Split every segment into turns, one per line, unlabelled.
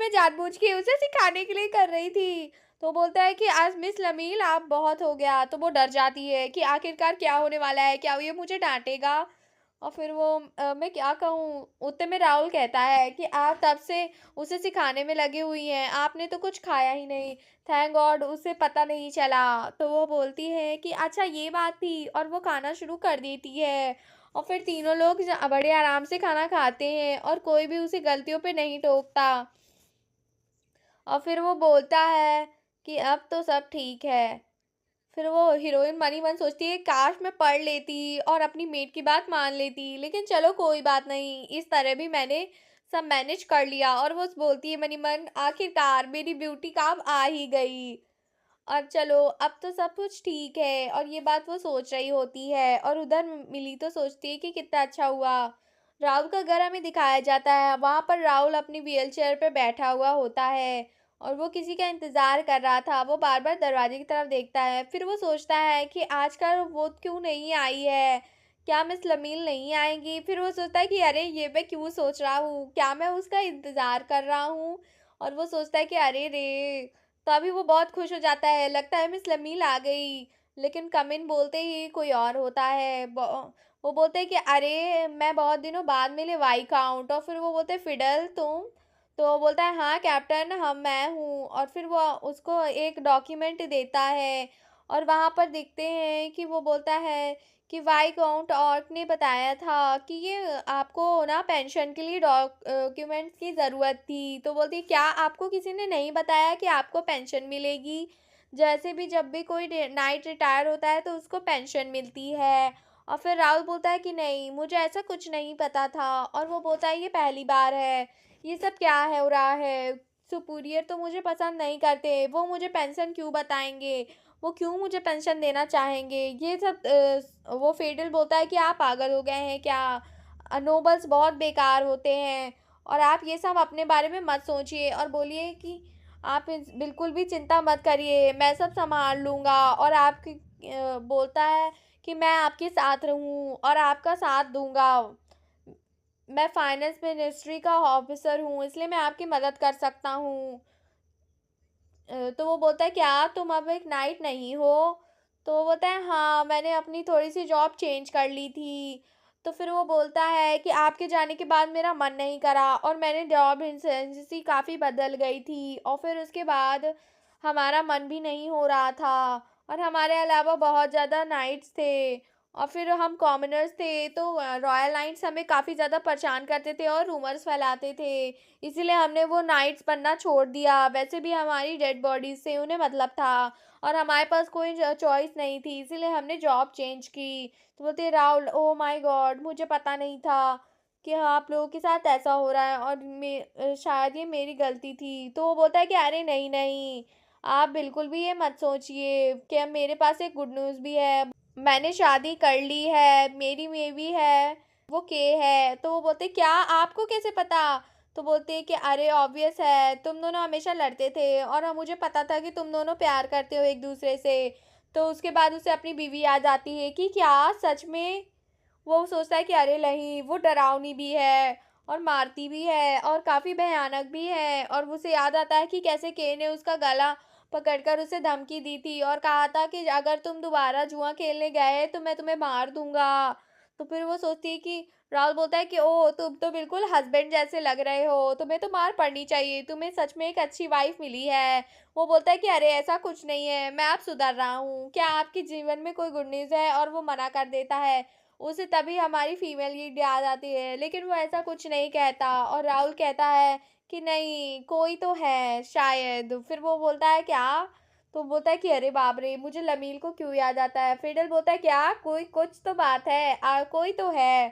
मैं जानबूझ के उसे सिखाने के लिए कर रही थी। तो बोलता है कि आज मिस लमील आप बहुत हो गया। तो वो डर जाती है कि आखिरकार क्या होने वाला है? क्या ये मुझे डाँटेगा? और फिर वो मैं क्या कहूँ? उतने में राहुल कहता है कि आप तब से उसे सिखाने में लगी हुई हैं, आपने तो कुछ खाया ही नहीं। थैंक गॉड उसे पता नहीं चला। तो वो बोलती है कि अच्छा ये बात थी और वो खाना शुरू कर देती है। और फिर तीनों लोग बड़े आराम से खाना खाते हैं और कोई भी उसे गलतियों पे नहीं टोकता। और फिर वो बोलता है कि अब तो सब ठीक है। फिर वो हीरोइन मनी मन सोचती है काश मैं पढ़ लेती और अपनी मेट की बात मान लेती, लेकिन चलो कोई बात नहीं, इस तरह भी मैंने सब मैनेज कर लिया। और वो बोलती है मनी मन आखिरकार मेरी ब्यूटी काम आ ही गई। और चलो अब तो सब कुछ ठीक है। और ये बात वो सोच रही होती है और उधर मिली तो सोचती है कि कितना अच्छा हुआ। राहुल का घर हमें दिखाया जाता है, वहां पर राहुल अपनी व्हील चेयर पे बैठा हुआ होता है और वो किसी का इंतजार कर रहा था। वो बार बार दरवाजे की तरफ देखता है, फिर वो सोचता है कि आजकल वो क्यों नहीं आई है, क्या मिस लमील नहीं आएंगी। फिर वो सोचता है कि अरे ये मैं क्यों सोच रहा हूँ, क्या मैं उसका इंतजार कर रहा हूँ। और वो सोचता है कि अरे रे। तो अभी वो बहुत खुश हो जाता है, लगता है मिस लमील आ गई। लेकिन कम इन बोलते ही कोई और होता है। वो बोलते हैं कि अरे मैं बहुत दिनों बाद मिले वाईकाउंट। और फिर वो बोलते हैं फिडल तुम। तो वो बोलता है हाँ कैप्टन हम मैं हूँ। और फिर वो उसको एक डॉक्यूमेंट देता है और वहाँ पर देखते हैं कि वो बोलता है कि वाईकाउंट ऑर्क ने बताया था कि ये आपको ना पेंशन के लिए डॉक्यूमेंट्स की ज़रूरत थी। तो बोलती है क्या आपको किसी ने नहीं बताया कि आपको पेंशन मिलेगी? जैसे भी जब भी कोई नाइट रिटायर होता है तो उसको पेंशन मिलती है। और फिर राहुल बोलता है कि नहीं मुझे ऐसा कुछ नहीं पता था। और वो बोलता है ये पहली बार है, ये सब क्या है हो रहा है? सुपीरियर तो मुझे पसंद नहीं करते, वो मुझे पेंशन क्यों बताएंगे, वो क्यों मुझे पेंशन देना चाहेंगे, ये सब वो फेडल बोलता है कि आप पागल हो गए हैं क्या? नोबल्स बहुत बेकार होते हैं और आप ये सब अपने बारे में मत सोचिए और बोलिए कि आप बिल्कुल भी चिंता मत करिए, मैं सब संभाल लूँगा। और आपकी बोलता है कि मैं आपके साथ रहूँ और आपका साथ दूंगा। मैं फाइनेंस मिनिस्ट्री का ऑफिसर हूँ इसलिए मैं आपकी मदद कर सकता हूँ। तो वो बोलता है क्या तुम अब एक नाइट नहीं हो? तो वो बोलता है हाँ मैंने अपनी थोड़ी सी जॉब चेंज कर ली थी। तो फिर वो बोलता है कि आपके जाने के बाद मेरा मन नहीं करा और मैंने जॉब एजेंसी काफ़ी बदल गई थी और फिर उसके बाद हमारा मन भी नहीं हो रहा था और हमारे अलावा बहुत ज़्यादा नाइट्स थे और फिर हम कॉमनर्स थे तो रॉयल नाइट्स हमें काफ़ी ज़्यादा परेशान करते थे और रूमर्स फैलाते थे। इसीलिए हमने वो नाइट्स बनना छोड़ दिया। वैसे भी हमारी डेड बॉडीज़ से उन्हें मतलब था और हमारे पास कोई चॉइस नहीं थी, इसीलिए हमने जॉब चेंज की। तो बोलते हैं राहुल ओह माय गॉड मुझे पता नहीं था कि हाँ आप लोगों के साथ ऐसा हो रहा है और शायद ये मेरी गलती थी। तो वो बोलता है कि अरे नहीं नहीं, आप बिल्कुल भी ये मत सोचिए कि मेरे पास एक गुड न्यूज़ भी है। मैंने शादी कर ली है, मेरी बेबी है, वो के है। तो वो बोलते क्या आपको कैसे पता? तो बोलते हैं कि अरे ऑब्वियस है, तुम दोनों हमेशा लड़ते थे और मुझे पता था कि तुम दोनों प्यार करते हो एक दूसरे से। तो उसके बाद उसे अपनी बीवी याद आती है कि क्या सच में? वो सोचता है कि अरे नहीं वो डरावनी भी है और मारती भी है और काफ़ी भयानक भी है। और उसे याद आता है कि कैसे के ने उसका गला पकड़कर उसे धमकी दी थी और कहा था कि अगर तुम दोबारा जुआ खेलने गए तो मैं तुम्हें मार दूंगा। तो फिर वो सोचती है कि राहुल बोलता है कि ओ तुम तो बिल्कुल हस्बैंड जैसे लग रहे हो, तुम्हें तो मार पड़नी चाहिए, तुम्हें सच में एक अच्छी वाइफ मिली है। वो बोलता है कि अरे ऐसा कुछ नहीं है, मैं अब सुधर रहा हूँ, क्या आपके जीवन में कोई गुड न्यूज़ है? और वो मना कर देता है। उसे तभी हमारी फीमेल लीड याद आती है, लेकिन वो ऐसा कुछ नहीं कहता और राहुल कहता है कि नहीं कोई तो है शायद। फिर वो बोलता है क्या? तो बोलता है कि अरे बाप रे मुझे लमील को क्यों याद आता है। फिडल बोलता है क्या कोई कुछ तो बात है, कोई तो है,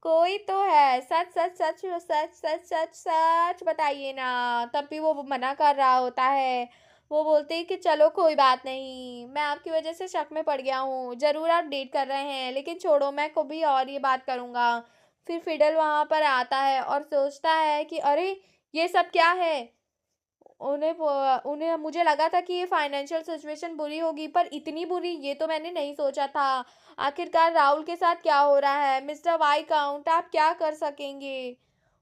कोई तो है, सच सच सच सच सच सच सच बताइए ना। तब भी वो मना कर रहा होता है। वो बोलते हैं कि चलो कोई बात नहीं, मैं आपकी वजह से शक में पड़ गया हूँ, ज़रूर आप डेट कर रहे हैं लेकिन छोड़ो मैं कभी और ये बात करूँगा। फिर फिडल वहाँ पर आता है और सोचता है कि अरे ये सब क्या है? उन्हें मुझे लगा था कि ये फाइनेंशियल सिचुएशन बुरी होगी पर इतनी बुरी ये तो मैंने नहीं सोचा था। आखिरकार राहुल के साथ क्या हो रहा है? मिस्टर वाई काउंट आप क्या कर सकेंगे?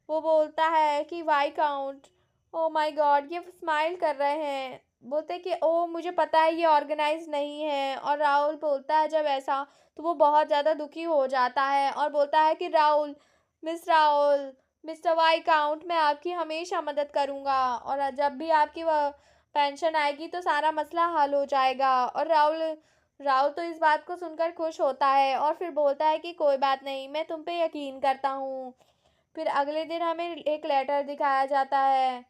वो बोलता है कि why count oh my god! ये स्माइल कर रहे हैं। बोलते हैं कि ओह मुझे पता है ये ऑर्गेनाइज़ नहीं है, और राहुल बोलता है जब ऐसा, तो वो बहुत ज़्यादा दुखी हो जाता है और बोलता है कि राहुल, मिस्टर वाईकाउंट, मैं आपकी हमेशा मदद करूँगा, और जब भी आपकी पेंशन आएगी तो सारा मसला हल हो जाएगा। और राहुल राहुल तो इस बात को सुनकर खुश होता है और फिर बोलता है कि कोई बात नहीं, मैं तुम पे यकीन करता हूँ। फिर अगले दिन हमें एक लेटर दिखाया जाता है।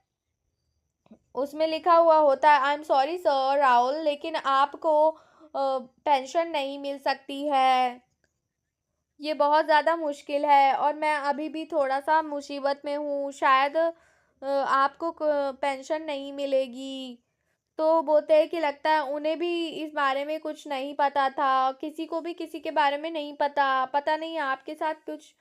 उसमें लिखा हुआ होता है, I am sorry sir Rahul, लेकिन आपको पेंशन नहीं मिल सकती है। ये बहुत ज़्यादा मुश्किल है और मैं अभी भी थोड़ा सा मुसीबत में हूँ, शायद आपको पेंशन नहीं मिलेगी। तो बोलते हैं कि लगता है उन्हें भी इस बारे में कुछ नहीं पता था, किसी को भी किसी के बारे में नहीं पता, पता नहीं आपके साथ कुछ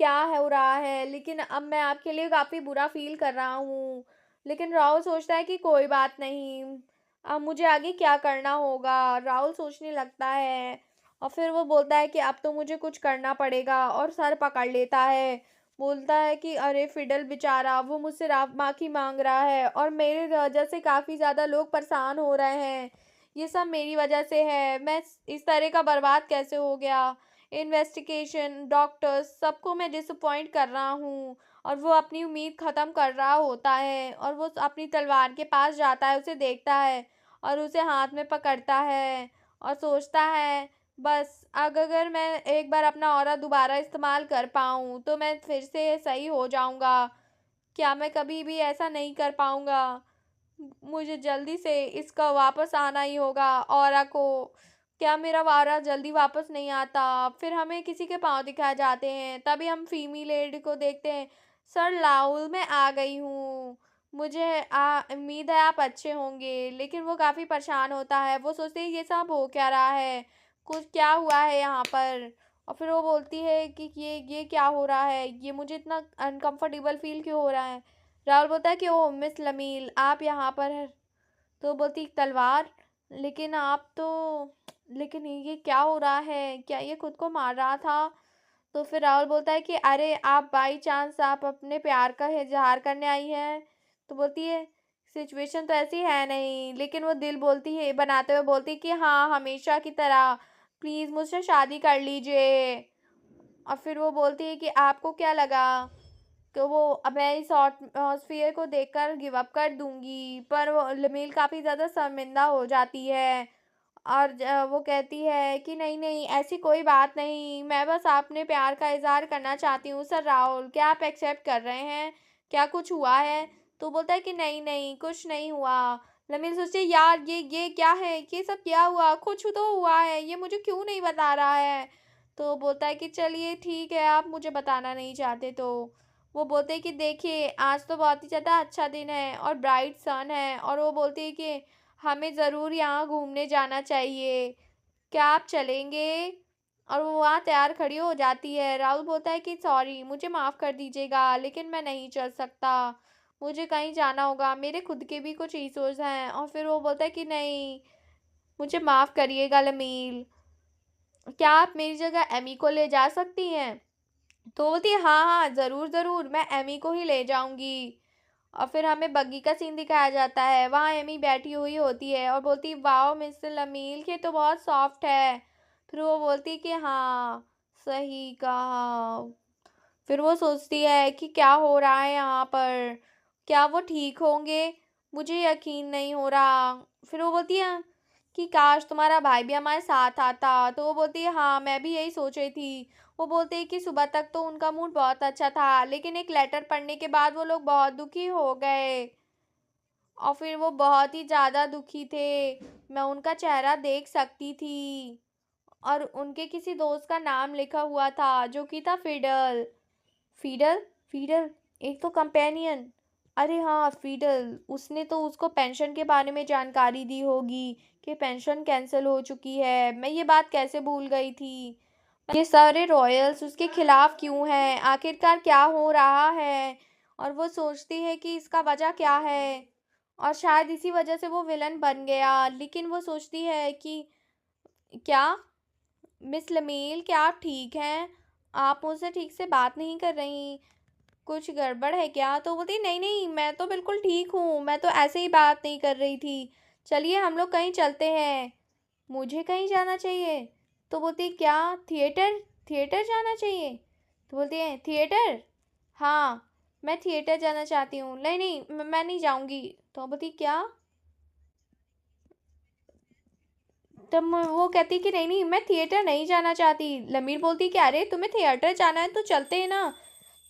क्या हो रहा है, लेकिन अब मैं आपके लिए काफ़ी बुरा फ़ील कर रहा हूँ। लेकिन राहुल सोचता है कि कोई बात नहीं, अब मुझे आगे क्या करना होगा? राहुल सोचने लगता है और फिर वो बोलता है कि अब तो मुझे कुछ करना पड़ेगा, और सर पकड़ लेता है। बोलता है कि अरे फिडल बेचारा, वो मुझसे माफ़ी माँग रहा है और मेरे वजह से काफ़ी ज़्यादा लोग परेशान हो रहे हैं। ये सब मेरी वजह से है। मैं इस तरह का बर्बाद कैसे हो गया? इन्वेस्टिगेशन, डॉक्टर्स, सबको मैं डिसअपॉइंट कर रहा हूँ, और वो अपनी उम्मीद ख़त्म कर रहा होता है, और वो अपनी तलवार के पास जाता है, उसे देखता है और उसे हाथ में पकड़ता है और सोचता है, बस अगर मैं एक बार अपना ऑरा दोबारा इस्तेमाल कर पाऊँ तो मैं फिर से सही हो जाऊँगा। क्या मैं कभी भी ऐसा नहीं कर पाऊँगा? मुझे जल्दी से इसका वापस आना ही होगा ऑरा को। क्या मेरा ऑरा जल्दी वापस नहीं आता? फिर हमें किसी के पाँव दिखाए जाते हैं, तभी हम फीमेल लेडी को देखते हैं। सर राहुल, मैं आ गई हूँ। मुझे उम्मीद है आप अच्छे होंगे। लेकिन वो काफ़ी परेशान होता है। वो सोचते हैं ये सब हो क्या रहा है? कुछ क्या हुआ है यहाँ पर? और फिर वो बोलती है कि ये क्या हो रहा है? ये मुझे इतना अनकंफर्टेबल फ़ील क्यों हो रहा है? राहुल बोलता है कि ओह मिस लमील, आप यहाँ पर हैं। तो बोलती तलवार, लेकिन आप तो, लेकिन ये क्या हो रहा है? क्या ये खुद को मार रहा था? तो फिर राहुल बोलता है कि अरे आप बाई चांस आप अपने प्यार का इज़हार करने आई हैं? तो बोलती है सिचुएशन तो ऐसी है नहीं, लेकिन वो दिल बोलती है बनाते हुए बोलती है कि हाँ, हमेशा की तरह प्लीज़ मुझसे शादी कर लीजिए। और फिर वो बोलती है कि आपको क्या लगा? तो वो अब मैं इस एटमॉस्फेयर को देखकर गिव अप कर दूँगी, पर वो लमील काफ़ी ज़्यादा शर्मिंदा हो जाती है और वो कहती है कि नहीं, ऐसी कोई बात नहीं, मैं बस अपने प्यार का इज़हार करना चाहती हूँ। सर राहुल, क्या आप एक्सेप्ट कर रहे हैं? क्या कुछ हुआ है? तो बोलता है कि नहीं, कुछ नहीं हुआ। लमील सोचती है यार ये क्या है? ये सब क्या हुआ? कुछ तो हुआ है, ये मुझे क्यों नहीं बता रहा है? तो बोलता है कि चलिए ठीक है, आप मुझे बताना नहीं चाहते तो। वो बोलते हैं कि देखिए आज तो बहुत ही ज़्यादा अच्छा दिन है और ब्राइट सन है, और वो बोलती है कि हमें ज़रूर यहाँ घूमने जाना चाहिए, क्या आप चलेंगे? और वो वहाँ तैयार खड़ी हो जाती है। राहुल बोलता है कि सॉरी, मुझे माफ़ कर दीजिएगा, लेकिन मैं नहीं चल सकता, मुझे कहीं जाना होगा, मेरे खुद के भी कुछ इश्यूज़ हैं। और फिर वो बोलता है कि नहीं, मुझे माफ़ करिएगा लमील, क्या आप मेरी जगह एमी को ले जा सकती हैं? तो बोलती है हाँ, ज़रूर, मैं एमी को ही ले जाऊँगी। और फिर हमें बग्गी का सीन दिखाया जाता है, वहाँ एमी बैठी हुई होती है और बोलती है वाओ मिस्टर लमील, ये तो बहुत सॉफ्ट है। फिर वो बोलती है कि हाँ, सही कहा। फिर वो सोचती है कि क्या हो रहा है यहाँ पर? क्या वो ठीक होंगे? मुझे यकीन नहीं हो रहा। फिर वो बोलती है कि काश तुम्हारा भाई भी हमारे साथ आता। तो वो बोलती है हाँ, मैं भी यही सोच रही थी। वो बोलते हैं कि सुबह तक तो उनका मूड बहुत अच्छा था, लेकिन एक लेटर पढ़ने के बाद वो लोग बहुत दुखी हो गए और फिर वो बहुत ही ज़्यादा दुखी थे। मैं उनका चेहरा देख सकती थी और उनके किसी दोस्त का नाम लिखा हुआ था जो कि था फिडल। फ़िडल? फ़िडल, एक तो कंपेनियन। अरे हाँ, फ़िडल, उसने तो उसको पेंशन के बारे में जानकारी दी होगी कि पेंशन कैंसल हो चुकी है। मैं ये बात कैसे भूल गई थी? ये सारे रॉयल्स उसके खिलाफ क्यों हैं? आखिरकार क्या हो रहा है? और वो सोचती है कि इसका वजह क्या है? और शायद इसी वजह से वो विलन बन गया। लेकिन वो सोचती है कि क्या मिस लमील, क्या आप ठीक हैं? आप मुझसे ठीक से बात नहीं कर रही। कुछ गड़बड़ है क्या? तो बोलती है, नहीं नहीं, मैं तो बिल्कुल ठीक हूँ, मैं तो ऐसे ही बात नहीं कर रही थी, चलिए हम लोग कहीं चलते हैं। मुझे कहीं जाना चाहिए? तो बोलती है, क्या? थिएटर? थिएटर जाना चाहिए? तो बोलती है, थिएटर? हाँ, मैं थिएटर जाना चाहती हूँ। नहीं नहीं, मैं नहीं जाऊँगी। तो बोलती, क्या? तब वो कहती कि नहीं नहीं, मैं थिएटर नहीं जाना चाहती। लमीर बोलती कि अरे तुम्हें थिएटर जाना है तो चलते हैं ना।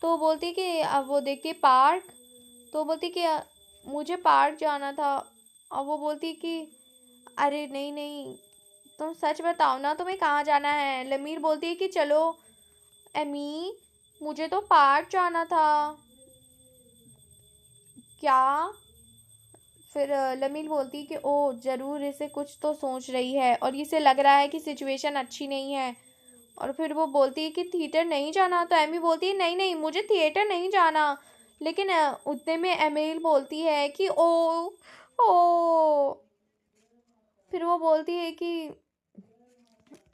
तो बोलती कि अब वो देखती है पार्क। तो बोलती कि मुझे पार्क जाना था। और वो बोलती कि अरे नहीं नहीं, तुम सच बताओ ना, तुम्हें कहाँ जाना है? लमीर बोलती है कि चलो एमी, मुझे तो पार्क जाना था। क्या? फिर लमीर बोलती कि ओ ज़रूर इसे कुछ तो सोच रही है और इसे लग रहा है कि सिचुएशन अच्छी नहीं है। और फिर वो बोलती है कि थिएटर नहीं जाना, तो एमी बोलती है नहीं नहीं, मुझे थिएटर नहीं जाना। लेकिन उतने में एमिल बोलती है कि ओ। फिर वो बोलती है कि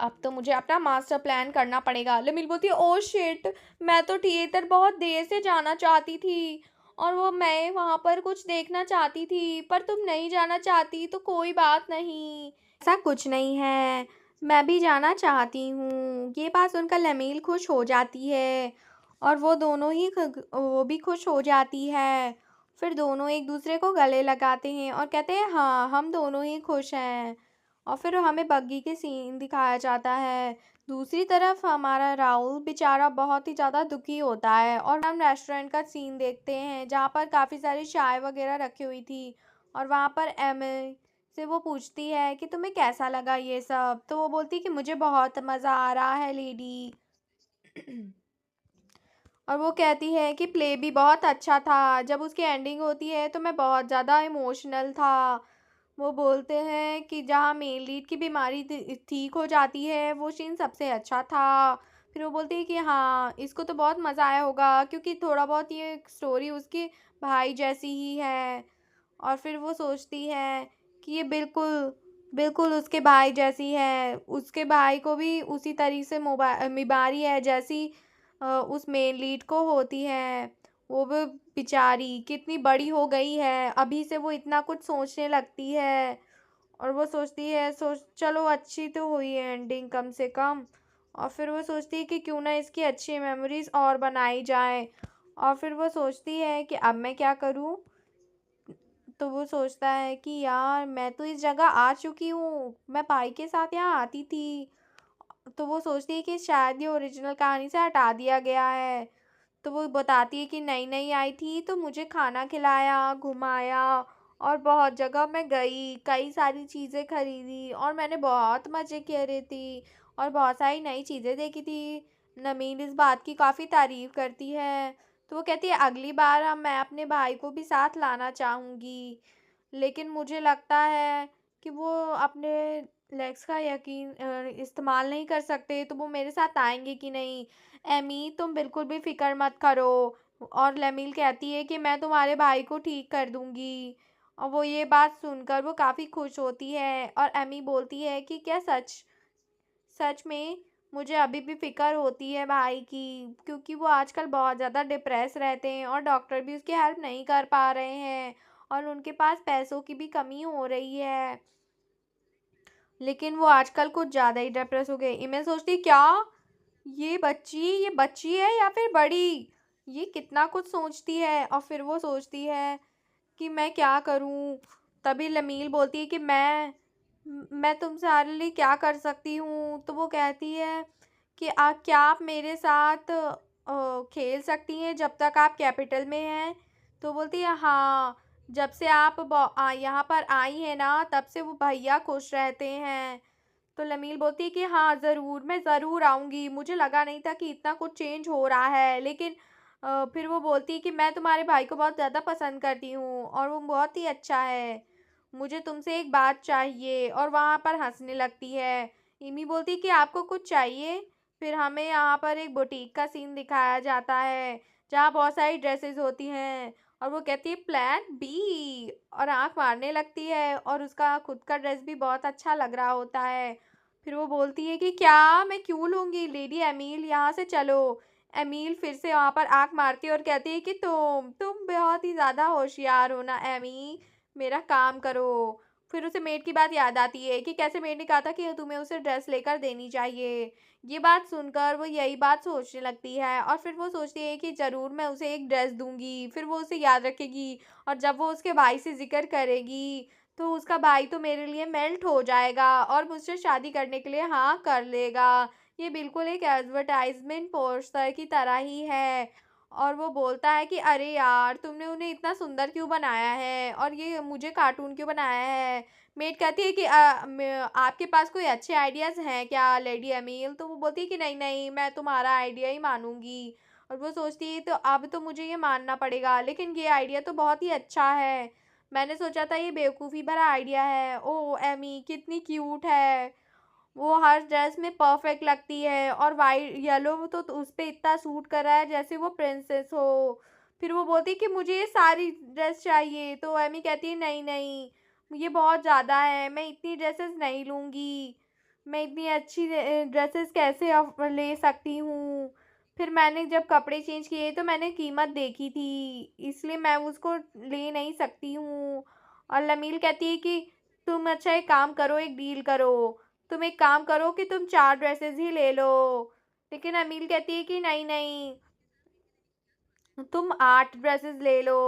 अब तो मुझे अपना मास्टर प्लान करना पड़ेगा। लमील बोलती है ओ शिट, मैं तो थिएटर बहुत देर से जाना चाहती थी और वो मैं वहां पर कुछ देखना चाहती थी, पर तुम नहीं जाना चाहती तो कोई बात नहीं, ऐसा कुछ नहीं है, मैं भी जाना चाहती हूँ। ये बात सुनकर लमील खुश हो जाती है और वो दोनों ही वो भी खुश हो जाती है। फिर दोनों एक दूसरे को गले लगाते हैं और कहते हैं हाँ, हम दोनों ही खुश हैं। और फिर हमें बग्गी के सीन दिखाया जाता है। दूसरी तरफ हमारा राहुल बेचारा बहुत ही ज़्यादा दुखी होता है और हम रेस्टोरेंट का सीन देखते हैं जहाँ पर काफ़ी सारी चाय वगैरह रखी हुई थी। और वहाँ पर एम से वो पूछती है कि तुम्हें कैसा लगा ये सब? तो वो बोलती कि मुझे बहुत मज़ा आ रहा है लेडी। और वो कहती है कि प्ले भी बहुत अच्छा था। जब उसकी एंडिंग होती है तो मैं बहुत ज़्यादा इमोशनल था। वो बोलते हैं कि जहाँ मेन लीड की बीमारी ठीक हो जाती है, वो सीन सबसे अच्छा था। फिर वो बोलती है कि हाँ, इसको तो बहुत मज़ा आया होगा क्योंकि थोड़ा बहुत ये स्टोरी उसके भाई जैसी ही है। और फिर वो सोचती है कि ये बिल्कुल बिल्कुल उसके भाई जैसी है। उसके भाई को भी उसी तरीके से बीमारी है जैसी उस मेन लीड को होती है। वो भी बेचारी कितनी बड़ी हो गई है, अभी से वो इतना कुछ सोचने लगती है। और वो सोचती है सोच चलो अच्छी तो हुई है एंडिंग कम से कम। और फिर वो सोचती है कि क्यों ना इसकी अच्छी मेमोरीज और बनाई जाए। और फिर वो सोचती है कि अब मैं क्या करूं। तो वो सोचता है कि यार मैं तो इस जगह आ चुकी हूँ, मैं भाई के साथ यहाँ आती थी। तो वो सोचती है कि शायद ये ओरिजिनल कहानी से हटा दिया गया है। तो वो बताती है कि नई नई आई थी तो मुझे खाना खिलाया, घुमाया और बहुत जगह मैं गई, कई सारी चीज़ें खरीदी और मैंने बहुत मज़े करे थी और बहुत सारी नई चीज़ें देखी थी। नमीन इस बात की काफ़ी तारीफ़ करती है। तो वो कहती है अगली बार हम मैं अपने भाई को भी साथ लाना चाहूँगी, लेकिन मुझे लगता है कि वो अपने लेग्स का इस्तेमाल नहीं कर सकते, तो वो मेरे साथ आएंगे कि नहीं। एमी तुम बिल्कुल भी फिक्र मत करो। और लमील कहती है कि मैं तुम्हारे भाई को ठीक कर दूंगी। और वो ये बात सुनकर वो काफ़ी खुश होती है और एमी बोलती है कि क्या सच सच में मुझे अभी भी फ़िक्र होती है भाई की, क्योंकि वो आजकल बहुत ज़्यादा डिप्रेस रहते हैं और डॉक्टर भी उसकी हेल्प नहीं कर पा रहे हैं और उनके पास पैसों की भी कमी हो रही है। लेकिन वो आजकल कुछ ज़्यादा ही डिप्रेस हो गए। इमेज सोचती क्या ये बच्ची है या फिर बड़ी, ये कितना कुछ सोचती है। और फिर वो सोचती है कि मैं क्या करूं। तभी लमील बोलती है कि मैं तुम्हारे लिए क्या कर सकती हूँ। तो वो कहती है कि क्या आप मेरे साथ खेल सकती हैं जब तक आप कैपिटल में हैं? तो बोलती है हाँ, जब से आप यहाँ पर आई हैं ना तब से वो भैया खुश रहते हैं। तो लमील बोलती है कि हाँ ज़रूर, मैं ज़रूर आऊँगी, मुझे लगा नहीं था कि इतना कुछ चेंज हो रहा है। लेकिन फिर वो बोलती है कि मैं तुम्हारे भाई को बहुत ज़्यादा पसंद करती हूँ और वो बहुत ही अच्छा है, मुझे तुमसे एक बात चाहिए। और वहाँ पर हंसने लगती है। इमी बोलती है कि आपको कुछ चाहिए? फिर हमें यहाँ पर एक बुटीक का सीन दिखाया जाता है जहाँ बहुत सारी ड्रेसेस होती हैं। और वो कहती है प्लान बी और आंख मारने लगती है और उसका खुद का ड्रेस भी बहुत अच्छा लग रहा होता है। फिर वो बोलती है कि क्या मैं क्यों लूँगी लेडी एमील, यहाँ से चलो। एमील फिर से वहाँ पर आँख मारती है और कहती है कि तुम बहुत ही ज़्यादा होशियार हो ना एमी, मेरा काम करो। फिर उसे मेड की बात याद आती है कि कैसे मेड ने कहा था कि तुम्हें उसे ड्रेस लेकर देनी चाहिए। ये बात सुनकर वो यही बात सोचने लगती है और फिर वो सोचती है कि ज़रूर मैं उसे एक ड्रेस दूँगी, फिर वो उसे याद रखेगी और जब वो उसके भाई से ज़िक्र करेगी, तो उसका भाई तो मेरे लिए मेल्ट हो जाएगा और मुझसे शादी करने के लिए हाँ कर लेगा। ये बिल्कुल एक एडवर्टाइज़मेंट पोस्टर की तरह ही है। और वो बोलता है कि अरे यार! तुमने उन्हें इतना सुंदर क्यों बनाया है और ये मुझे कार्टून क्यों बनाया है? मेड कहती है कि आपके पास कोई अच्छे आइडियाज़ हैं क्या लेडी एमील? तो वो बोलती है कि नहीं, नहीं मैं तुम्हारा आइडिया ही मानूँगी। और वो सोचती है तो अब तो मुझे ये मानना पड़ेगा, लेकिन ये आइडिया तो बहुत ही अच्छा है। मैंने सोचा था ये बेवकूफ़ी भरा आइडिया है। ओह! एमी कितनी क्यूट है। वो हर ड्रेस में परफेक्ट लगती है और वाइट येलो तो उस पे इतना सूट कर रहा है जैसे वो प्रिंसेस हो। फिर वो बोलती है कि मुझे ये सारी ड्रेस चाहिए, तो एमी कहती है नहीं, नहीं, ये बहुत ज़्यादा है, मैं इतनी ड्रेसेस नहीं लूँगी। मैं इतनी अच्छी ड्रेसेस कैसे ले सकती हूँ? फिर मैंने जब कपड़े चेंज किए तो मैंने कीमत देखी थी, इसलिए मैं उसको ले नहीं सकती हूँ। और लमील कहती है कि तुम अच्छा एक काम करो, एक डील करो। तुम एक काम करो कि तुम 4 ड्रेसेस ही ले लो। लेकिन अमील कहती है कि नहीं, नहीं, तुम 8 ड्रेसेस ले लो।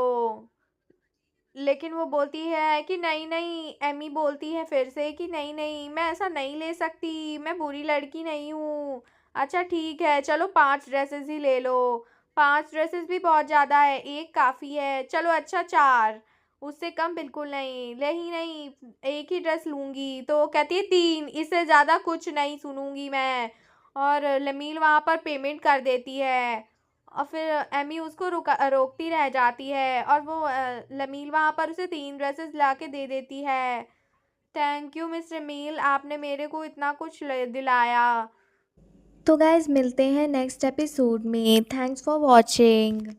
लेकिन वो बोलती है कि नहीं, नहीं, एमी बोलती है फिर से कि नहीं, नहीं, मैं ऐसा नहीं ले सकती, मैं बुरी लड़की नहीं हूँ। अच्छा ठीक है, चलो 5 ड्रेसेस ही ले लो। 5 ड्रेसेस भी बहुत ज़्यादा है, 1 काफ़ी है। चलो अच्छा 4, उससे कम बिल्कुल नहीं। नहीं, नहीं, 1 ही ड्रेस लूँगी। तो वो कहती है 3, इससे ज़्यादा कुछ नहीं सुनूँगी मैं। और लमील वहाँ पर पेमेंट कर देती है। और फिर एमी उसको रोकती रह जाती है और वो लमील वहाँ पर उसे 3 ड्रेसेस लाके दे देती है। थैंक यू मिस्टर मील, आपने मेरे को इतना कुछ दिलाया। तो गाइज मिलते हैं नेक्स्ट एपिसोड में। Thanks for watching.